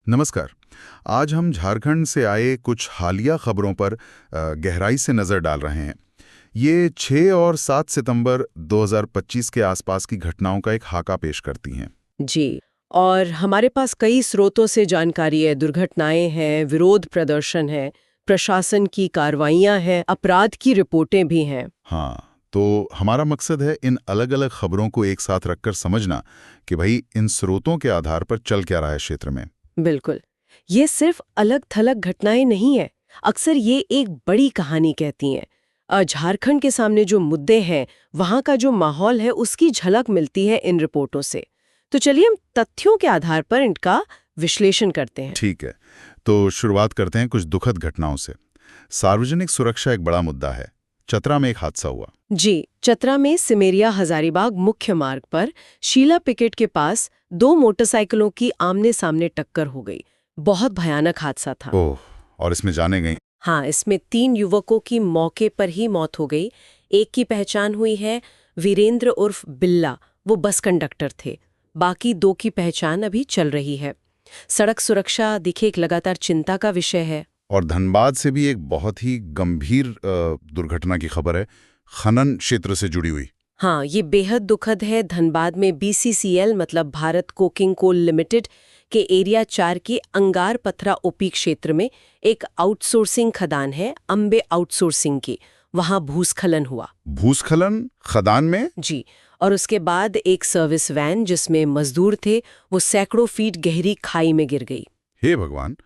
नमस्कार। आज हम झारखंड से आए कुछ हालिया खबरों पर गहराई से नज़र डाल रहे हैं। ये 6 और 7 सितंबर 2025 के आसपास की घटनाओं का एक खाका पेश करती हैं। जी। और हमारे पास कई स्रोतों से जानकारी है, दुर्घटनाएं हैं, विरोध प्रदर्शन है, प्रशासन की कार्रवाइयां हैं, अपराध की रिपोर्टें भी हैं। हाँ, तो हमारा मकसद है इन अलग-अलग खबरों को एक साथ रखकर समझना कि भाई इन स्रोतों के आधार पर चल क्या रहा है क्षेत्र में। बिल्कुल। ये सिर्फ अलग थलग घटनाएं नहीं है, अक्सर ये एक बड़ी कहानी कहती हैं। झारखंड के सामने जो मुद्दे हैं, वहाँ का जो माहौल है, उसकी झलक मिलती है इन रिपोर्टों से। तो चलिए हम तथ्यों के आधार पर इनका विश्लेषण करते हैं। ठीक है, तो शुरुआत करते हैं कुछ दुखद घटनाओं से। सार्वजनिक सुरक्षा एक बड़ा मुद्दा है। चतरा में एक हादसा हुआ। जी, चतरा में सिमेरिया हजारीबाग मुख्य मार्ग पर शीला पिकेट के पास 2 मोटरसाइकिलों की आमने सामने टक्कर हो गई। बहुत भयानक हादसा था। ओह, और इसमें जाने गई। हाँ, इसमें 3 युवकों की मौके पर ही मौत हो गई। एक की पहचान हुई है वीरेंद्र उर्फ बिल्ला, वो बस कंडक्टर थे। बाकी 2 की पहचान अभी चल रही है। सड़क सुरक्षा दिखे एक लगातार चिंता का विषय है। और धनबाद से भी एक बहुत ही गंभीर दुर्घटना की खबर है, खनन क्षेत्र से जुड़ी हुई। हाँ, ये बेहद दुखद है। धनबाद में BCCL मतलब भारत कोकिंग कोल लिमिटेड के एरिया 4 के अंगार पथरा ओपी क्षेत्र में एक आउटसोर्सिंग खदान है, अम्बे आउटसोर्सिंग की। वहां भूस्खलन हुआ। भूस्खलन खदान में? जी। और उसके बाद एक सर्विस वैन जिसमें मजदूर थे, वो सैकड़ों फीट गहरी खाई में गिर गई। हे भगवान!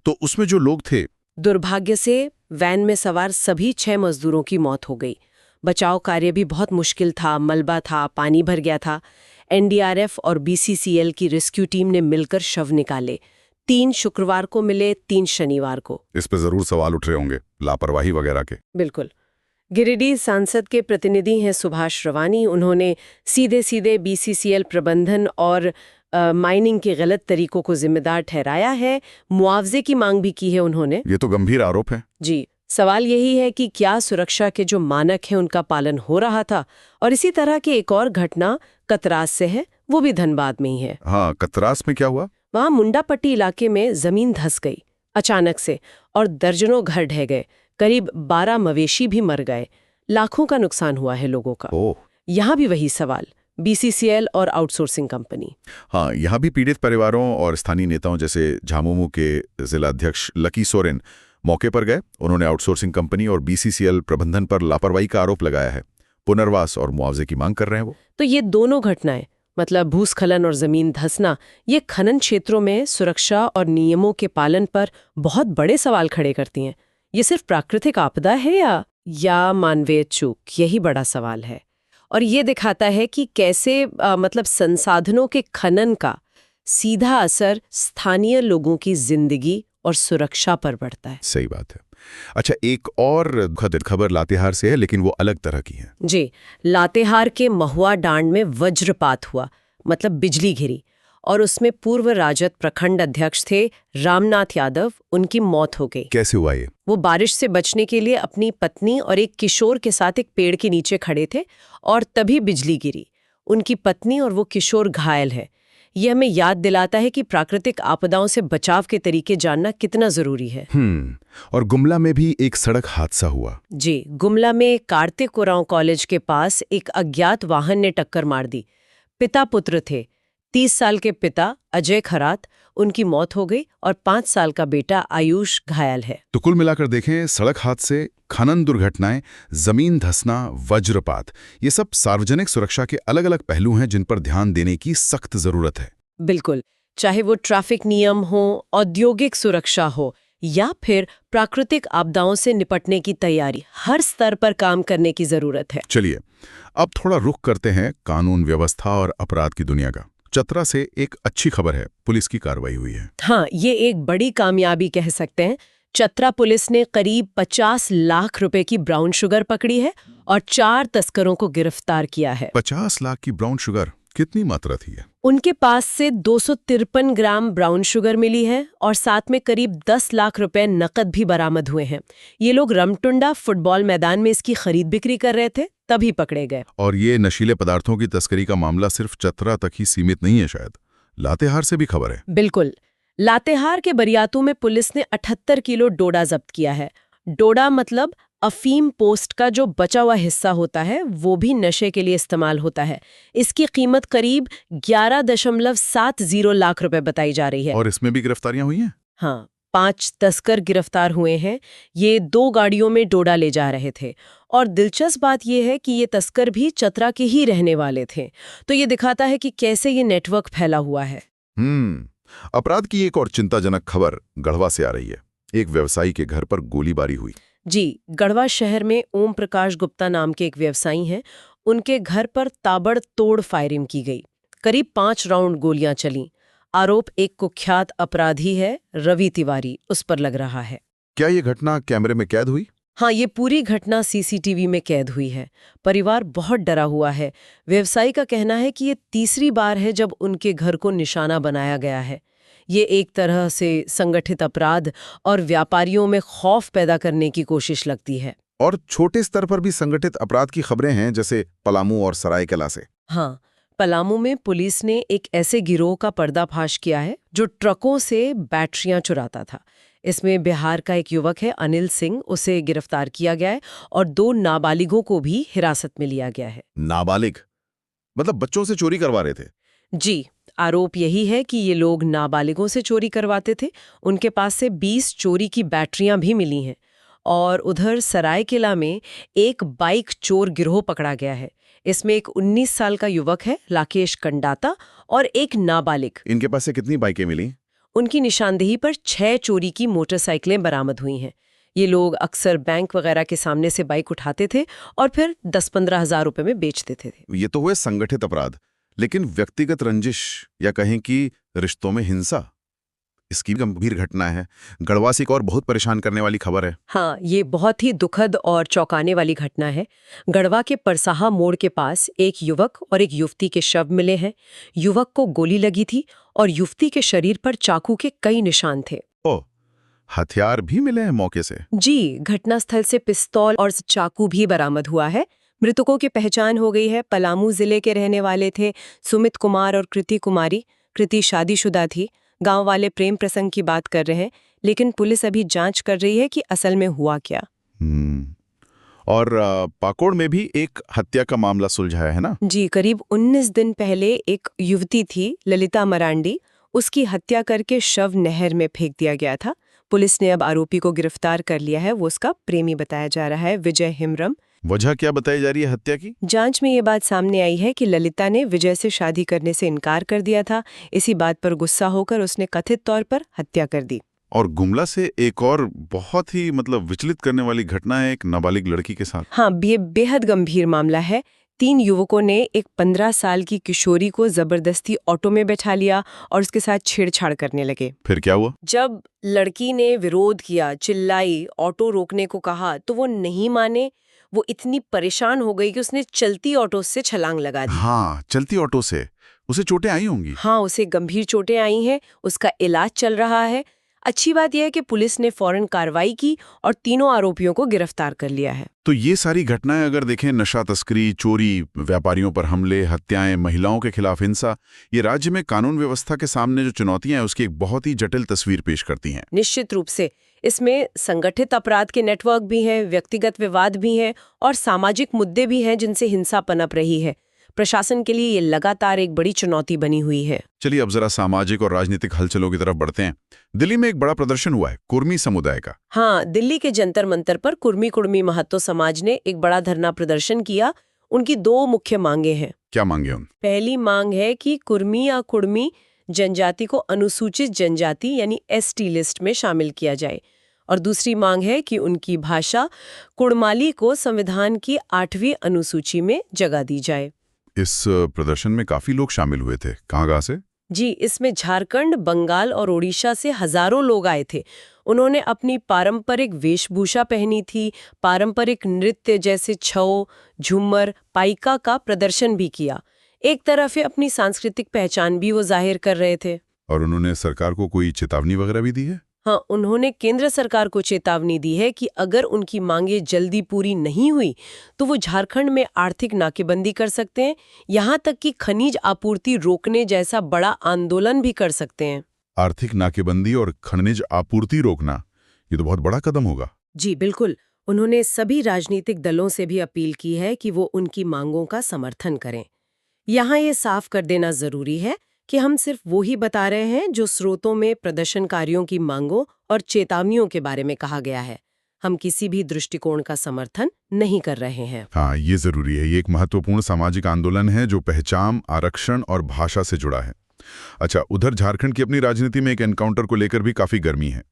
तो उसमें जो लोग थे? दुर्भाग्य से वैन में सवार सभी 6 मजदूरों की मौत हो गई। बचाव कार्य भी बहुत मुश्किल था, मलबा था, पानी भर गया था। NDRF और BCCL की रेस्क्यू टीम ने मिलकर शव निकाले। 3 शुक्रवार को मिले, 3 शनिवार को। इस पे जरूर सवाल उठ रहे होंगे, लापरवाही वगैरह के। बिल्कुल। गिरिडीह सांसद के प्रतिनिधि हैं सुभाष रवानी। उन्होंने सीधे सीधे BCCL प्रबंधन और माइनिंग के गलत तरीकों को जिम्मेदार ठहराया है। मुआवजे की मांग भी की है उन्होंने। ये तो गंभीर आरोप है। जी। सवाल यही है कि क्या सुरक्षा के जो मानक हैं उनका पालन हो रहा था। और इसी तरह की एक और घटना कतरास से है, वो भी धनबाद में ही है। हाँ, कतरास में क्या हुआ? वहां मुंडापट्टी इलाके में जमीन धंस गई अचानक से और दर्जनों घर ढह गए। करीब 12 मवेशी भी मर गए। लाखों का नुकसान हुआ है लोगों का। ओह। यहाँ भी वही सवाल, BCCL और आउटसोर्सिंग कंपनी। हाँ, यहाँ भी पीड़ित परिवारों और स्थानीय नेताओं जैसे झामुमो के जिला अध्यक्ष लकी सोरेन मौके पर गए। उन्होंने आउटसोर्सिंग कंपनी और BCCL प्रबंधन पर लापरवाही का आरोप लगाया है। पुनर्वास और मुआवजे की मांग कर रहे हैं वो। तो ये दोनों घटनाएं, मतलब भूस्खलन और जमीन धंसना, ये खनन क्षेत्रों में सुरक्षा और नियमों के पालन पर बहुत बड़े सवाल खड़े करती हैं। ये सिर्फ प्राकृतिक आपदा है या मानवीय चूक, यही बड़ा सवाल है। और ये दिखाता है कि कैसे मतलब संसाधनों के खनन का सीधा असर स्थानीय लोगों की जिंदगी और सुरक्षा पर पड़ता है। सही बात है। अच्छा, एक और दुखद खबर लातेहार से है, लेकिन वो अलग तरह की है। जी। लातेहार के महुआ डांड में वज्रपात हुआ, मतलब बिजली गिरी, और उसमें पूर्व राजद प्रखंड अध्यक्ष थे रामनाथ यादव। उनकी मौत हो गई। कैसे हुआ ये? वो बारिश से बचने के लिए अपनी पत्नी और एक किशोर के साथ एक पेड़ के नीचे खड़े थे और तभी बिजली गिरी। उनकी पत्नी और वो किशोर घायल है। ये हमें याद दिलाता है कि प्राकृतिक आपदाओं से बचाव के तरीके जानना कितना जरूरी है। और गुमला में भी एक सड़क हादसा हुआ। जी, गुमला में कार्तिक उरांव कॉलेज के पास एक अज्ञात वाहन ने टक्कर मार दी। पिता पुत्र थे। 30 साल के पिता अजय खरात, उनकी मौत हो गई और 5 साल का बेटा आयुष घायल है। तो कुल मिलाकर देखें, सड़क हादसे, खनन दुर्घटनाएं, जमीन धंसना, वज्रपात, ये सब सार्वजनिक सुरक्षा के अलग अलग पहलू हैं जिन पर ध्यान देने की सख्त जरूरत है। बिल्कुल। चाहे वो ट्रैफिक नियम हो, औद्योगिक सुरक्षा हो या फिर प्राकृतिक आपदाओं से निपटने की तैयारी, हर स्तर पर काम करने की जरूरत है। चलिए अब थोड़ा रुख करते हैं कानून व्यवस्था और अपराध की दुनिया का। चतरा से एक अच्छी खबर है, पुलिस की कार्रवाई हुई है। हाँ, ये एक बड़ी कामयाबी कह सकते हैं। चतरा पुलिस ने करीब 50 लाख रुपए की ब्राउन शुगर पकड़ी है और 4 तस्करों को गिरफ्तार किया है। 50 लाख की ब्राउन शुगर, कितनी मात्रा थी? उनके पास से 253 ग्राम ब्राउन शुगर मिली है और साथ में करीब 10 लाख रुपए नकद भी बरामद हुए हैं। ये लोग रमटुंडा फुटबॉल मैदान में इसकी खरीद बिक्री कर रहे थे, तभी पकड़े गए। और ये नशीले पदार्थों की तस्करी का मामला सिर्फ चतरा तक ही सीमित नहीं है, शायद लातेहार से भी खबर है। बिल्कुल। लातेहार के बरियातू में पुलिस ने 78 किलो डोडा जब्त किया है। डोडा मतलब अफीम पोस्ट का जो बचा हुआ हिस्सा होता है, वो भी नशे के लिए इस्तेमाल होता है। इसकी कीमत करीब 11.70 लाख रुपए बताई जा रही है। और इसमें भी गिरफ्तारियां हुई हैं? हाँ, 5 तस्कर गिरफ्तार हुए हैं। ये 2 गाड़ियों में डोडा ले जा रहे थे। और दिलचस्प बात यह है कि ये तस्कर भी चतरा के ही रहने वाले थे। तो ये दिखाता है कि कैसे ये नेटवर्क फैला हुआ है। अपराध की एक और चिंताजनक खबर गढ़वा से आ रही है। एक व्यवसायी के घर पर गोलीबारी हुई। जी, गढ़वा शहर में ओम प्रकाश गुप्ता नाम के एक व्यवसायी हैं। उनके घर पर ताबड़तोड़ फायरिंग की गई। करीब 5 राउंड गोलियां चलीं। आरोप एक कुख्यात अपराधी है, रवि तिवारी, उस पर लग रहा है। क्या ये घटना कैमरे में कैद हुई? हाँ, ये पूरी घटना सीसीटीवी में कैद हुई है। परिवार बहुत डरा हुआ है। व्यवसायी का कहना है कि ये तीसरी बार है जब उनके घर को निशाना बनाया गया है। ये एक तरह से संगठित अपराध और व्यापारियों में खौफ पैदा करने की कोशिश लगती है। और छोटे स्तर पर भी संगठित अपराध की खबरें हैं, जैसे पलामू और सरायकेला से। हाँ, पलामू में पुलिस ने एक ऐसे गिरोह का पर्दाफाश किया है जो ट्रकों से बैटरियां चुराता था। इसमें बिहार का एक युवक है अनिल सिंह, उसे गिरफ्तार किया गया है और 2 नाबालिगों को भी हिरासत में लिया गया है। नाबालिग मतलब बच्चों से चोरी करवा रहे थे? जी, आरोप यही है कि ये लोग नाबालिगों से चोरी करवाते थे। उनके पास से 20 चोरी की बैटरियां भी मिली हैं। और उधर सरायकेला में एक बाइक चोर गिरोह पकड़ा गया है। इसमें एक 19 साल का युवक है राकेश कंडाता और एक नाबालिग। इनके पास से कितनी बाइकें मिली? उनकी निशानदेही पर 6 चोरी की मोटरसाइकिलें बरामद हुई हैं। ये लोग अक्सर बैंक वगैरह के सामने से बाइक उठाते थे और फिर 10-15 हजार रुपए में बेच देते थे। ये तो हुए संगठित अपराध, लेकिन व्यक्तिगत रंजिश या कहें कि रिश्तों में हिंसा, इसकी गंभीर घटना है। गढ़वासी को और बहुत परेशान करने वाली खबर है। हाँ, ये बहुत ही दुखद और चौंकाने वाली घटना है। गढ़वा के परसाहा मोड़ के पास एक युवक और एक युवती के शव मिले हैं। युवक को गोली लगी थी और युवती के शरीर पर चाकू के कई निशान थे। ओह, हथियार भी मिले हैं मौके से? जी, घटनास्थल से पिस्तौल और चाकू भी बरामद हुआ है। मृतकों की पहचान हो गई है। पलामू जिले के रहने वाले थे सुमित कुमार और कृति कुमारी। कृति शादीशुदा थी। गांव वाले प्रेम प्रसंग की बात कर रहे हैं, लेकिन पुलिस अभी जांच कर रही है कि असल में हुआ क्या। और पाकोड़ में भी एक हत्या का मामला सुलझाया है ना? जी, करीब 19 दिन पहले एक युवती थी ललिता मरांडी, उसकी हत्या करके शव नहर में फेंक दिया गया था। पुलिस ने अब आरोपी को गिरफ्तार कर लिया है। वो उसका प्रेमी बताया जा रहा है, विजय हिमरम। वजह क्या बताई जा रही है हत्या की? जांच में ये बात सामने आई है कि ललिता ने विजय से शादी करने से इनकार कर दिया था। इसी बात पर गुस्सा होकर उसने कथित तौर पर हत्या कर दी। और गुमला से एक और बहुत ही विचलित करने वाली घटना है, एक नाबालिग लड़की के साथ। हाँ, ये बेहद गंभीर मामला है। 3 युवकों ने एक 15 साल की किशोरी को जबरदस्ती ऑटो में बैठा लिया और उसके साथ छेड़छाड़ करने लगे। फिर क्या हुआ? जब लड़की ने विरोध किया, चिल्लाई, ऑटो रोकने को कहा, तो वो नहीं माने। वो इतनी परेशान हो गई कि उसने चलती ऑटो से छलांग लगा दी। हाँ, चलती ऑटो से। उसे चोटें आई होंगी। हाँ, उसे गंभीर चोटें आई हैं। उसका इलाज चल रहा है। अच्छी बात यह है कि पुलिस ने फौरन कार्रवाई की और तीनों आरोपियों को गिरफ्तार कर लिया है। तो ये सारी घटनाएं अगर देखें, नशा तस्करी, चोरी, व्यापारियों पर हमले, हत्याएं, महिलाओं के खिलाफ हिंसा, ये राज्य में कानून व्यवस्था के सामने जो चुनौतियां हैं उसकी एक बहुत ही जटिल तस्वीर पेश करती हैं। निश्चित रूप से इसमें संगठित अपराध के नेटवर्क भी हैं, व्यक्तिगत विवाद भी हैं और सामाजिक मुद्दे भी हैं जिनसे हिंसा पनप रही है। प्रशासन के लिए ये लगातार एक बड़ी चुनौती बनी हुई है। चलिए अब जरा सामाजिक और राजनीतिक हलचलों की तरफ बढ़ते हैं। दिल्ली में एक बड़ा प्रदर्शन हुआ है कुर्मी समुदाय का। हाँ, दिल्ली के जंतर मंतर पर कुर्मी महतो समाज ने एक बड़ा धरना प्रदर्शन किया। उनकी 2 मुख्य मांगे हैं। क्या मांगे उन? पहली मांग है कि कुर्मी या कुर्मी जनजाति को अनुसूचित जनजाति यानी ST लिस्ट में शामिल किया जाए। और दूसरी मांग है कि उनकी भाषा कुड़माली को संविधान की 8वीं अनुसूची में जगह दी जाए। इस प्रदर्शन में काफी लोग शामिल हुए थे। कहाँ से? जी, इसमें झारखंड, बंगाल और ओडिशा से हजारों लोग आए थे। उन्होंने अपनी पारंपरिक वेशभूषा पहनी थी। पारंपरिक नृत्य जैसे छौ, झूमर, पाइका का प्रदर्शन भी किया। एक तरफ अपनी सांस्कृतिक पहचान भी वो जाहिर कर रहे थे। और उन्होंने सरकार को कोई चेतावनी वगैरह भी दी है? हाँ, उन्होंने केंद्र सरकार को चेतावनी दी है कि अगर उनकी मांगे जल्दी पूरी नहीं हुई तो वो झारखंड में आर्थिक नाकेबंदी कर सकते हैं। यहाँ तक कि खनिज आपूर्ति रोकने जैसा बड़ा आंदोलन भी कर सकते हैं। आर्थिक नाकेबंदी और खनिज आपूर्ति रोकना, ये तो बहुत बड़ा कदम होगा। जी बिल्कुल। उन्होंने सभी राजनीतिक दलों से भी अपील की है कि वो उनकी मांगों का समर्थन करें। यहाँ ये साफ कर देना जरूरी है कि हम सिर्फ वो ही बता रहे हैं जो स्रोतों में प्रदर्शनकारियों की मांगों और चेतावनियों के बारे में कहा गया है। हम किसी भी दृष्टिकोण का समर्थन नहीं कर रहे हैं। हाँ, ये जरूरी है। ये एक महत्वपूर्ण सामाजिक आंदोलन है जो पहचान, आरक्षण और भाषा से जुड़ा है। अच्छा, उधर झारखंड की अपनी राजनीति में एक एनकाउंटर को लेकर भी काफी गर्मी है।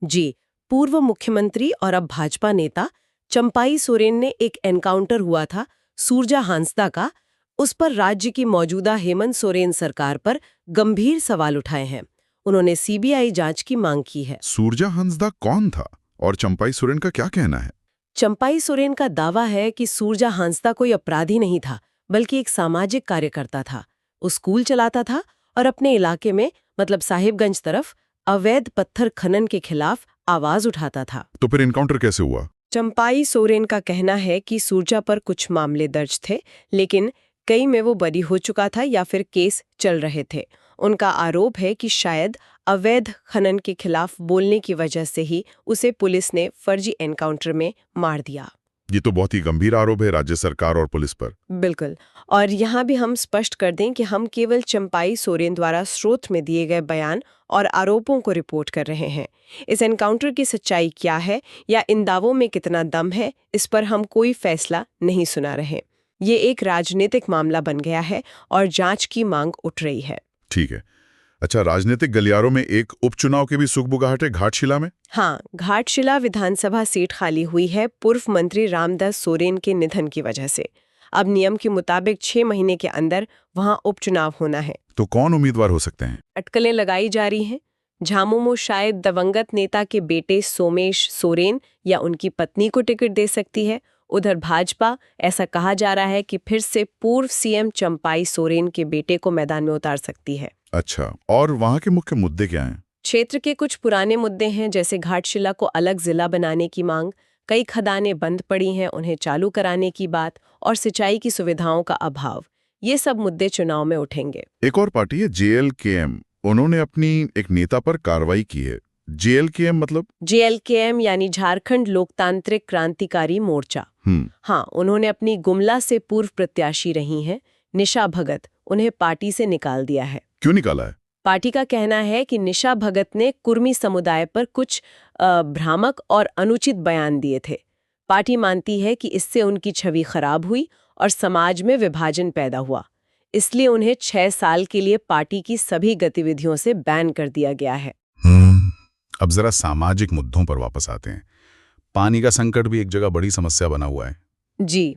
जी, पूर्व मुख्यमंत्री और अब भाजपा नेता चंपाई सोरेन ने एक एनकाउंटर हुआ था सूरजा हांसदा का, उस पर राज्य की मौजूदा हेमंत सोरेन सरकार पर गंभीर सवाल उठाए हैं। उन्होंने सीबीआई जांच की मांग की है। सूरजा हंसदा कौन था और चंपाई सोरेन का क्या कहना है? चंपाई सोरेन का दावा है कि सूरजा हांसदा कोई अपराधी नहीं था, बल्कि एक सामाजिक कार्यकर्ता था। वो स्कूल चलाता था और अपने इलाके में, मतलब साहिबगंज तरफ, अवैध पत्थर खनन के खिलाफ आवाज उठाता था। तो फिर एनकाउंटर कैसे हुआ? चंपाई सोरेन का कहना है कि सूरजा पर कुछ मामले दर्ज थे, लेकिन कई में वो बरी हो चुका था या फिर केस चल रहे थे। उनका आरोप है कि शायद अवैध खनन के खिलाफ बोलने की वजह से ही उसे पुलिस ने फर्जी एनकाउंटर में मार दिया। ये तो बहुत ही गंभीर आरोप है राज्य सरकार और पुलिस पर। बिल्कुल। और यहाँ भी हम स्पष्ट कर दें कि हम केवल चंपाई सोरेन द्वारा स्रोत में दिए गए बयान और आरोपों को रिपोर्ट कर रहे हैं। इस एनकाउंटर की सच्चाई क्या है या इन दावों में कितना दम है, इस पर हम कोई फैसला नहीं सुना रहे। ये एक राजनीतिक मामला बन गया है और जांच की मांग उठ रही है। ठीक है। अच्छा, राजनीतिक गलियारों में एक उपचुनाव की भी सुगबुगाहट है घाटशिला में। हाँ, घाटशिला विधानसभा सीट खाली हुई है पूर्व मंत्री रामदास सोरेन के निधन की वजह से। अब नियम के मुताबिक 6 महीने के अंदर वहां उपचुनाव होना है। तो कौन उम्मीदवार हो सकते हैं? अटकलें लगाई जा रही हैं। झामुमो शायद दिवंगत नेता के बेटे सोमेश सोरेन या उनकी पत्नी को टिकट दे सकती है। उधर भाजपा, ऐसा कहा जा रहा है कि फिर से पूर्व सीएम चंपाई सोरेन के बेटे को मैदान में उतार सकती है। अच्छा, और वहाँ के मुख्य मुद्दे क्या हैं? क्षेत्र के कुछ पुराने मुद्दे हैं, जैसे घाटशिला को अलग जिला बनाने की मांग, कई खदानें बंद पड़ी हैं, उन्हें चालू कराने की बात, और सिंचाई की सुविधाओं का अभाव। ये सब मुद्दे चुनाव में उठेंगे। एक और पार्टी है JLKM, उन्होंने अपनी एक नेता पर कार्रवाई की है। JLKM मतलब? JLKM यानी झारखंड लोकतांत्रिक क्रांतिकारी मोर्चा। हाँ, उन्होंने अपनी गुमला से पूर्व प्रत्याशी रही हैं निशा भगत, उन्हें पार्टी से निकाल दिया है। क्यों निकाला है? पार्टी का कहना है कि निशा भगत ने कुर्मी समुदाय पर कुछ भ्रामक और अनुचित बयान दिए थे। पार्टी मानती है कि इससे उनकी छवि खराब हुई और समाज में विभाजन पैदा हुआ। इसलिए उन्हें 6 साल के लिए पार्टी की सभी गतिविधियों से बैन कर दिया गया है। अब जरा सामाजिक मुद्दों पर वापस आते हैं। पानी का संकट भी एक जगह बड़ी समस्या बना हुआ है। जी,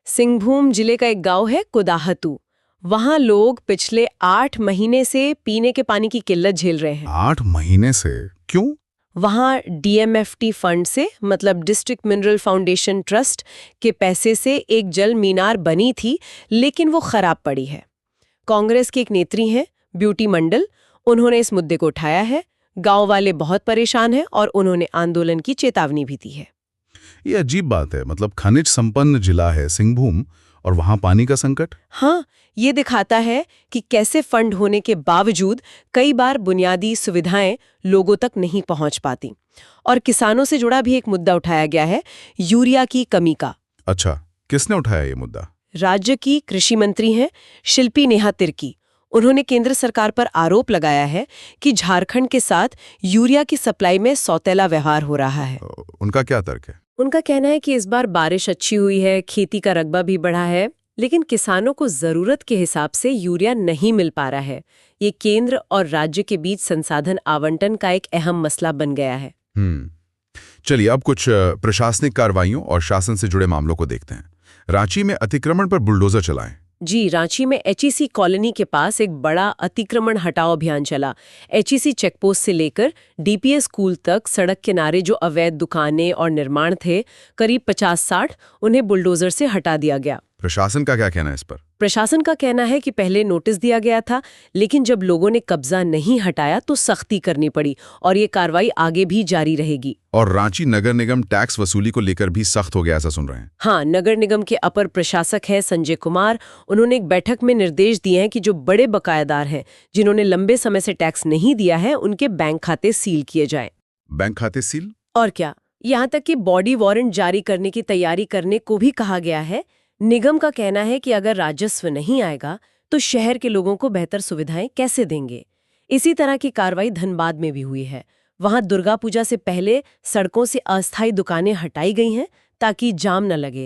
सिंहभूम जिले का एक गांव है कुदाहतू। वहां लोग पिछले 8 महीने से पीने के पानी की किल्लत झेल रहे हैं। 8 महीने से? क्यों? वहां DMFT फंड से, मतलब डिस्ट्रिक्ट मिनरल फाउंडेशन ट्रस्ट के पैसे से एक जल मीनार बनी थी, लेकिन वो खराब पड़ी है। कांग्रेस की एक नेत्री हैं ब्यूटी मंडल, उन्होंने इस मुद्दे को उठाया है। गांव वाले बहुत परेशान हैं और उन्होंने आंदोलन की चेतावनी भी दी है। ये अजीब बात है, मतलब खनिज संपन्न जिला है सिंहभूम और वहां पानी का संकट। हाँ, ये दिखाता है कि कैसे फंड होने के बावजूद कई बार बुनियादी सुविधाएं लोगों तक नहीं पहुंच पाती। और किसानों से जुड़ा भी एक मुद्दा उठाया गया है, यूरिया की कमी का। अच्छा, किसने उठाया ये मुद्दा? राज्य की कृषि मंत्री हैं शिल्पी नेहा तिर्की। उन्होंने केंद्र सरकार पर आरोप लगाया है कि झारखंड के साथ यूरिया की सप्लाई में सौतेला व्यवहार हो रहा है। उनका क्या तर्क है? उनका कहना है कि इस बार बारिश अच्छी हुई है, खेती का रकबा भी बढ़ा है, लेकिन किसानों को जरूरत के हिसाब से यूरिया नहीं मिल पा रहा है। ये केंद्र और राज्य के बीच संसाधन आवंटन का एक अहम मसला बन गया है। चलिए, अब कुछ प्रशासनिक कार्रवाइयों और शासन से जुड़े मामलों को देखते हैं। रांची में अतिक्रमण पर बुलडोजर चलाएं। जी, रांची में HEC कॉलोनी के पास एक बड़ा अतिक्रमण हटाओ अभियान चला। HEC चेकपोस्ट से लेकर DPS स्कूल तक सड़क किनारे जो अवैध दुकानें और निर्माण थे, करीब 50-60, उन्हें बुलडोजर से हटा दिया गया। प्रशासन का क्या कहना है इस पर? प्रशासन का कहना है कि पहले नोटिस दिया गया था, लेकिन जब लोगों ने कब्जा नहीं हटाया तो सख्ती करनी पड़ी और ये कार्रवाई आगे भी जारी रहेगी। और रांची नगर निगम टैक्स वसूली को लेकर भी सख्त हो गया, ऐसा सुन रहे हैं। हाँ, नगर निगम के अपर प्रशासक है संजय कुमार। उन्होंने एक बैठक में निर्देश दिए हैं कि जो बड़े बकायेदार हैं, जिन्होंने लंबे समय से टैक्स नहीं दिया है, उनके बैंक खाते सील किए जाएं। बैंक खाते सील? और क्या, यहाँ तक कि बॉडी वारंट जारी करने की तैयारी करने को भी कहा गया है। निगम का कहना है कि अगर राजस्व नहीं आएगा तो शहर के लोगों को बेहतर सुविधाएं कैसे देंगे। इसी तरह की कार्रवाई धनबाद में भी हुई है। वहां दुर्गा पूजा से पहले सड़कों से अस्थायी दुकानें हटाई गई हैं ताकि जाम न लगे।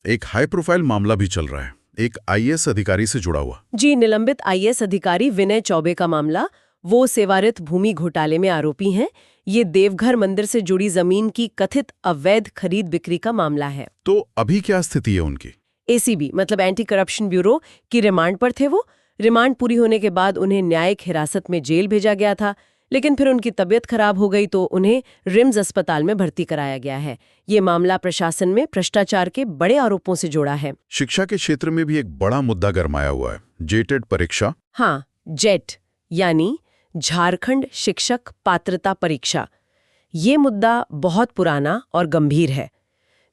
एक हाई प्रोफाइल मामला भी चल रहा है, एक आईएएस अधिकारी से जुड़ा हुआ। जी, निलंबित आईएएस अधिकारी विनय चौबे का मामला। वो सेवारत भूमि घोटाले में आरोपी हैं। ये देवघर मंदिर से जुड़ी जमीन की कथित अवैध खरीद बिक्री का मामला है। तो अभी क्या स्थिति है उनकी? एसीबी मतलब एंटी करप्शन ब्यूरो की रिमांड पर थे वो। रिमांड पूरी होने के बाद उन्हें न्यायिक हिरासत में जेल भेजा गया था, लेकिन फिर उनकी तबीयत खराब हो गई तो उन्हें रिम्स अस्पताल में भर्ती कराया गया है। ये मामला प्रशासन में भ्रष्टाचार के बड़े आरोपों से जुड़ा है। शिक्षा के क्षेत्र में भी एक बड़ा मुद्दा गरमाया हुआ है, जेटेट परीक्षा। हाँ, जेट यानी झारखंड शिक्षक पात्रता परीक्षा। ये मुद्दा बहुत पुराना और गंभीर है।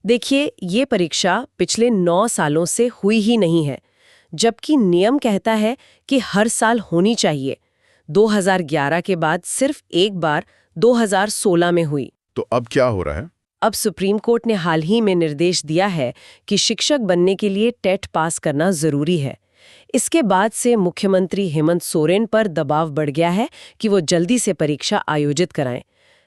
देखिए, ये परीक्षा पिछले 9 सालों से हुई ही नहीं है, जबकि नियम कहता है कि हर साल होनी चाहिए। 2011 के बाद सिर्फ एक बार 2016 में हुई। तो अब क्या हो रहा है? अब सुप्रीम कोर्ट ने हाल ही में निर्देश दिया है कि शिक्षक बनने के लिए टेट पास करना जरूरी है। इसके बाद से मुख्यमंत्री हेमंत सोरेन पर दबाव बढ़ गया है कि वो जल्दी से परीक्षा आयोजित कराएं।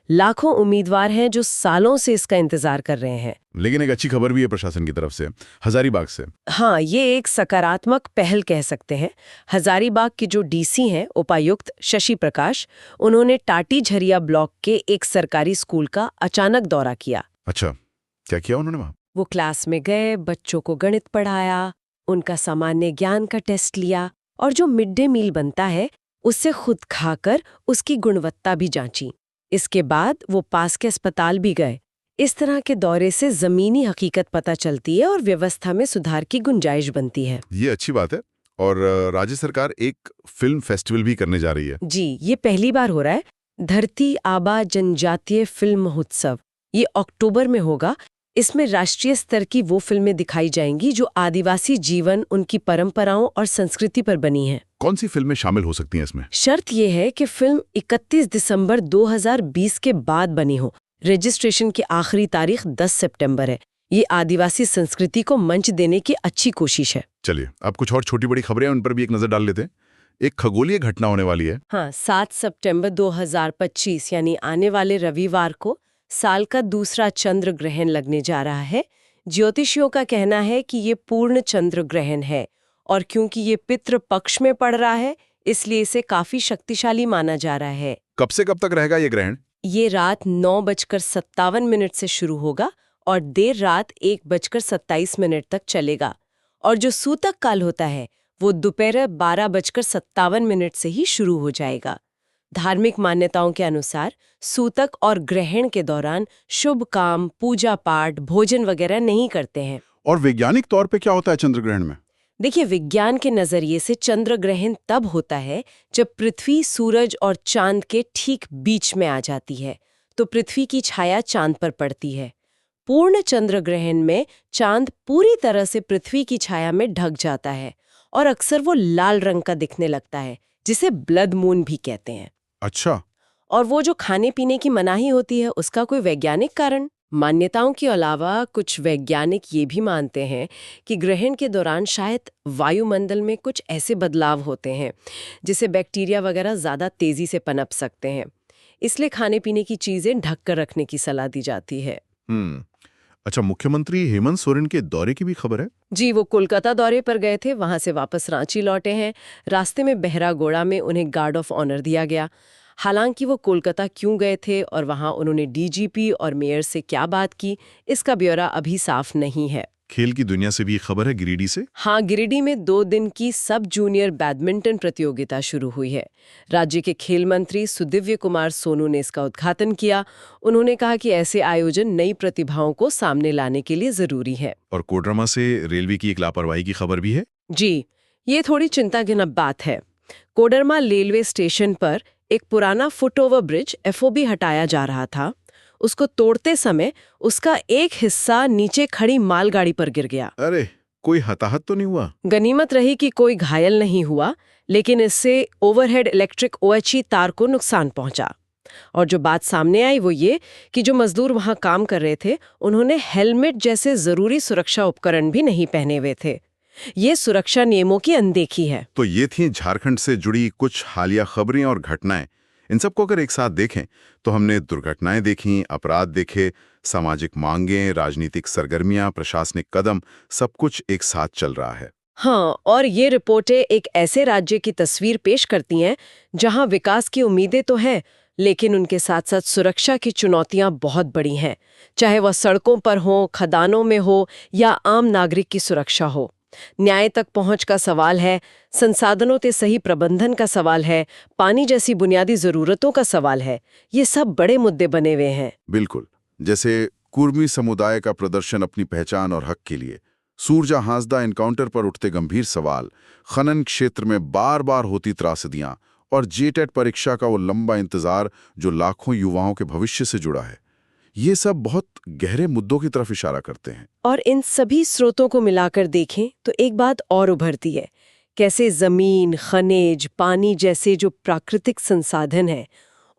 लाखों उम्मीदवार हैं जो सालों से इसका इंतजार कर रहे हैं। लेकिन एक अच्छी खबर भी है प्रशासन की तरफ से, हजारीबाग से। हाँ, ये एक सकारात्मक पहल कह सकते हैं। हजारीबाग के जो डीसी हैं, उपायुक्त शशि प्रकाश, उन्होंने टाटी झरिया ब्लॉक के एक सरकारी स्कूल का अचानक दौरा किया। अच्छा, क्या किया उन्होंने वहां? वो क्लास में गए, बच्चों को गणित पढ़ाया, उनका सामान्य ज्ञान का टेस्ट लिया और जो मिड डे मील बनता है उससे खुद खाकर उसकी गुणवत्ता भी जांची। इसके बाद वो पास के अस्पताल भी गए। इस तरह के दौरे से जमीनी हकीकत पता चलती है और व्यवस्था में सुधार की गुंजाइश बनती है। ये अच्छी बात है। और राज्य सरकार एक फिल्म फेस्टिवल भी करने जा रही है। जी, ये पहली बार हो रहा है। धरती आबा जनजातीय फिल्म महोत्सव ये अक्टूबर में होगा। इसमें राष्ट्रीय स्तर की वो फिल्में दिखाई जाएंगी जो आदिवासी जीवन, उनकी परंपराओं और संस्कृति पर बनी हैं। कौन सी फिल्में शामिल हो सकती हैं इसमें? शर्त ये है कि फिल्म 31 दिसंबर 2020 के बाद बनी हो। रजिस्ट्रेशन की आखिरी तारीख 10 सितंबर है। ये आदिवासी संस्कृति को मंच देने की अच्छी कोशिश है। चलिए, अब कुछ और छोटी बड़ी खबरें हैं, उन पर भी एक नजर डाल लेते हैं। एक खगोलीय घटना होने वाली है। हाँ, 7 सितंबर 2025 यानी आने वाले रविवार को साल का दूसरा चंद्र ग्रहण लगने जा रहा है। ज्योतिषियों का कहना है कि ये पूर्ण चंद्र ग्रहण है और क्योंकि ये पितृ पक्ष में पड़ रहा है इसलिए इसे काफी शक्तिशाली माना जा रहा है। कब से कब तक रहेगा ये ग्रहण? ये रात 9:57 से शुरू होगा और देर रात 1:27 तक चलेगा। और जो सूतक काल होता है वो दोपहर 12:57 से ही शुरू हो जाएगा। धार्मिक मान्यताओं के अनुसार सूतक और ग्रहण के दौरान शुभ काम, पूजा पाठ, भोजन वगैरह नहीं करते हैं। और वैज्ञानिक तौर पे क्या होता है चंद्र ग्रहण में? देखिए, विज्ञान के नजरिए से चंद्र ग्रहण तब होता है जब पृथ्वी सूरज और चांद के ठीक बीच में आ जाती है, तो पृथ्वी की छाया चांद पर पड़ती है। पूर्ण चंद्र ग्रहण में चांद पूरी तरह से पृथ्वी की छाया में ढक जाता है और अक्सर वो लाल रंग का दिखने लगता है, जिसे ब्लड मून भी कहते हैं। अच्छा। और वो जो खाने पीने की मनाही होती है उसका कोई वैज्ञानिक कारण? मान्यताओं के अलावा कुछ वैज्ञानिक ये भी मानते हैं कि ग्रहण के दौरान शायद वायुमंडल में कुछ ऐसे बदलाव होते हैं जिससे बैक्टीरिया वगैरह ज़्यादा तेज़ी से पनप सकते हैं। इसलिए खाने पीने की चीज़ें ढक कर रखने की सलाह दी जाती है। अच्छा, मुख्यमंत्री हेमंत सोरेन के दौरे की भी खबर है? जी, वो कोलकाता दौरे पर गए थे, वहां से वापस रांची लौटे हैं। रास्ते में बहरागोड़ा में उन्हें गार्ड ऑफ ऑनर दिया गया। हालांकि वो कोलकाता क्यों गए थे और वहां उन्होंने डीजीपी और मेयर से क्या बात की, इसका ब्यौरा अभी साफ नहीं है। खेल की दुनिया से भी खबर है, गिरिडीह से। हाँ, गिरिडीह में 2 दिन की सब जूनियर बैडमिंटन प्रतियोगिता शुरू हुई है। राज्य के खेल मंत्री सुदिव्य कुमार सोनू ने इसका उद्घाटन किया। उन्होंने कहा कि ऐसे आयोजन नई प्रतिभाओं को सामने लाने के लिए जरूरी है। और कोडरमा से रेलवे की एक लापरवाही की खबर भी है। जी, ये थोड़ी चिंताजनक बात है। कोडरमा रेलवे स्टेशन पर एक पुराना फुटओवर ब्रिज FOB हटाया जा रहा था। उसको तोड़ते समय उसका एक हिस्सा नीचे खड़ी मालगाड़ी पर गिर गया। अरे, कोई हताहत तो नहीं हुआ? गनीमत रही कि कोई घायल नहीं हुआ, लेकिन इससे ओवरहेड इलेक्ट्रिक OHE तार को नुकसान पहुंचा। और जो बात सामने आई वो ये कि जो मजदूर वहां काम कर रहे थे, उन्होंने हेलमेट जैसे जरूरी सुरक्षा उपकरण भी नहीं पहने हुए थे। ये सुरक्षा नियमों की अनदेखी है। तो ये थी झारखंड से जुड़ी कुछ हालिया खबरें और घटनाएं। इन सबको अगर एक साथ देखें तो हमने दुर्घटनाएं देखी, अपराध देखे, सामाजिक मांगें, राजनीतिक सरगर्मियां, प्रशासनिक कदम, सब कुछ एक साथ चल रहा है। हाँ, और ये रिपोर्टें एक ऐसे राज्य की तस्वीर पेश करती हैं जहां विकास की उम्मीदें तो हैं, लेकिन उनके साथ साथ सुरक्षा की चुनौतियां बहुत बड़ी हैं। चाहे वह सड़कों पर हो, खदानों में हो या आम नागरिक की सुरक्षा हो। न्याय तक पहुंच का सवाल है, संसाधनों के सही प्रबंधन का सवाल है, पानी जैसी बुनियादी जरूरतों का सवाल है। ये सब बड़े मुद्दे बने हुए हैं। बिल्कुल, जैसे कुर्मी समुदाय का प्रदर्शन अपनी पहचान और हक के लिए, सूरजा हांसदा एनकाउंटर पर उठते गंभीर सवाल, खनन क्षेत्र में बार बार होती त्रासदियां और JTET परीक्षा का वो लंबा इंतजार जो लाखों युवाओं के भविष्य से जुड़ा है, ये सब बहुत गहरे मुद्दों की तरफ इशारा करते हैं। और इन सभी स्रोतों को मिलाकर देखें तो एक बात और उभरती है, कैसे जमीन, खनिज, पानी जैसे जो प्राकृतिक संसाधन हैं,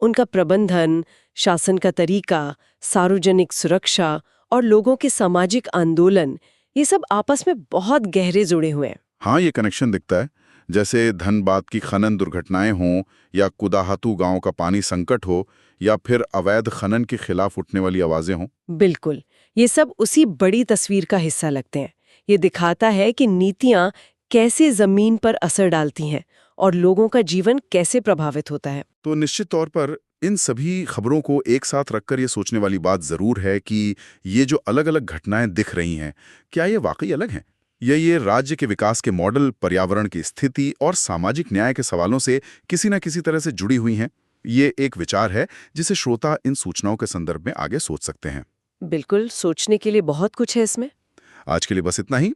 उनका प्रबंधन, शासन का तरीका, सार्वजनिक सुरक्षा और लोगों के सामाजिक आंदोलन, ये सब आपस में बहुत गहरे जुड़े हुए हैं। हाँ, ये कनेक्शन दिखता है। जैसे धनबाद की खनन दुर्घटनाएं हों या कुदाहातू गांव का पानी संकट हो या फिर अवैध खनन के खिलाफ उठने वाली आवाजें हों। बिल्कुल, ये सब उसी बड़ी तस्वीर का हिस्सा लगते हैं। ये दिखाता है कि नीतियां कैसे जमीन पर असर डालती हैं और लोगों का जीवन कैसे प्रभावित होता है। तो निश्चित तौर पर इन सभी खबरों को एक साथ रखकर ये सोचने वाली बात जरूर है कि ये जो अलग अलग घटनाएं दिख रही हैं, क्या ये वाकई अलग हैं? या ये राज्य के विकास के मॉडल, पर्यावरण की स्थिति और सामाजिक न्याय के सवालों से किसी न किसी तरह से जुड़ी हुई हैं? ये एक विचार है जिसे श्रोता इन सूचनाओं के संदर्भ में आगे सोच सकते हैं। बिल्कुल, सोचने के लिए बहुत कुछ है इसमें। आज के लिए बस इतना ही।